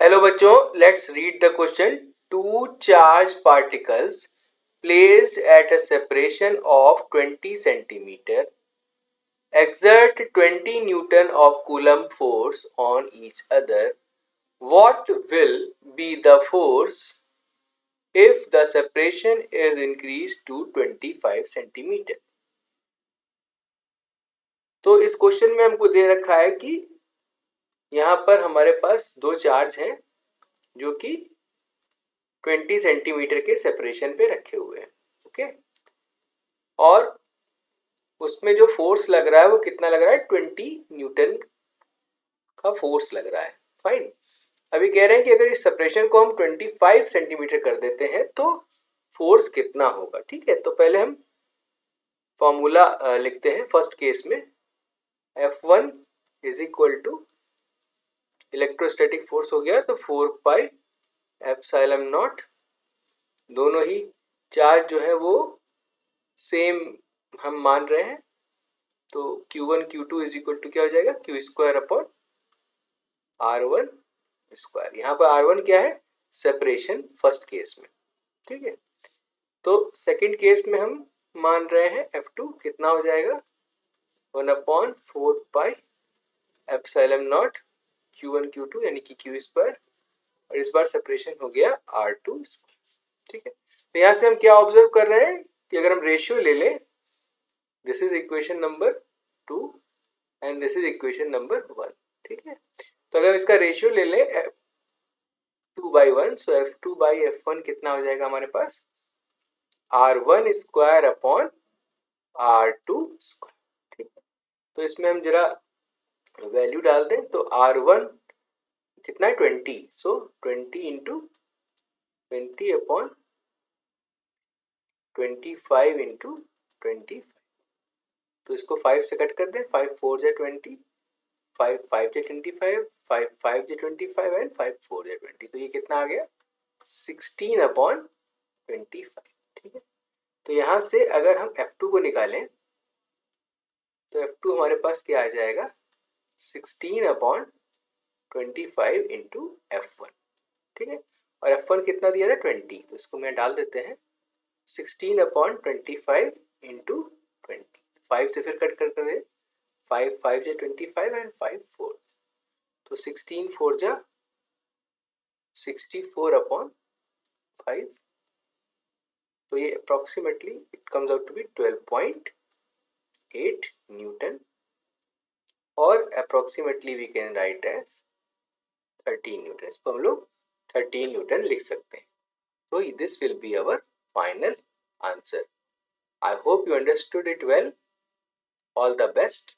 Hello बच्चों, let's read the question. Two charge particles placed at a separation of 20 centimeter exert 20 Newton of Coulomb force on each other. What will be the force if the separation is increased to 25 centimeter? तो इस question में हमको दे रखा है कि यहाँ पर हमारे पास दो चार्ज हैं जो कि 20 सेंटीमीटर के सेपरेशन पे रखे हुए हैं. ओके, और उसमें जो फोर्स लग रहा है वो कितना लग रहा है? 20 न्यूटन का फोर्स लग रहा है. फाइन. अभी कह रहे हैं कि अगर इस सेपरेशन को हम 25 सेंटीमीटर कर देते हैं तो फोर्स कितना होगा. ठीक है, तो पहले हम फॉर्मूला लिखते हैं. फर्स्ट केस में F1 is equal to electrostatic force हो गया तो 4 पाई एप्सिलॉन नॉट. दोनों ही चार्ज जो है वो सेम हम मान रहे हैं, तो Q1 Q2 is equal to क्या हो जाएगा? Q square upon R1 square. यहाँ पर R1 क्या है? सेपरेशन फर्स्ट केस में. ठीक है, तो सेकंड केस में हम मान रहे हैं F2 कितना हो जाएगा? 1 upon 4 pi epsilon not Q1 Q2 यानी कि Q स्क्वायर, और इस बार सेपरेशन हो गया R2 स्क्वायर. ठीक है, तो यहाँ से हम क्या ऑब्जर्व कर रहे हैं कि अगर हम रेशियो ले लें, this is equation number 2 and this is equation number 1. ठीक है, तो अगर इसका रेशियो ले लें 2/1, सो F2/F1 कितना हो जाएगा हमारे पास? R1 square upon R2 square. ठीक है, तो इसमें हम जरा वैल्यू डाल दें तो R1 कितना है? 20. सो 20 इंटू 20 अपॉन 25 इंटू 25. तो इसको 5 से कट कर दें. 5 4 जा 20, 5 5 जा 25, 5 5 जा 25 एंड 5 4 जा 20. तो ये कितना आ गया? 16 अपॉन 25. ठीक है, तो यहाँ से अगर हम F2 को निकालें तो F2 हमारे पास क्या आ जाएगा? 16 अपॉन 25 इंटू F1. ठीक है, और F1 कितना दिया था? 20. तो इसको मैं डाल देते हैं 16 अपॉन 25 इंटू 20. 5 से फिर कट कर दे. 5 5 जा 25 एंड 5 4. तो 16 4 जा 64 अपॉन 5. तो ये approximately it comes out to be 12.8 newton, और approximately we can write as 13 newton. इसको हम लोग 13 न्यूटन लिख सकते हैं. तो this will be our final answer. I hope you understood it well. All the best.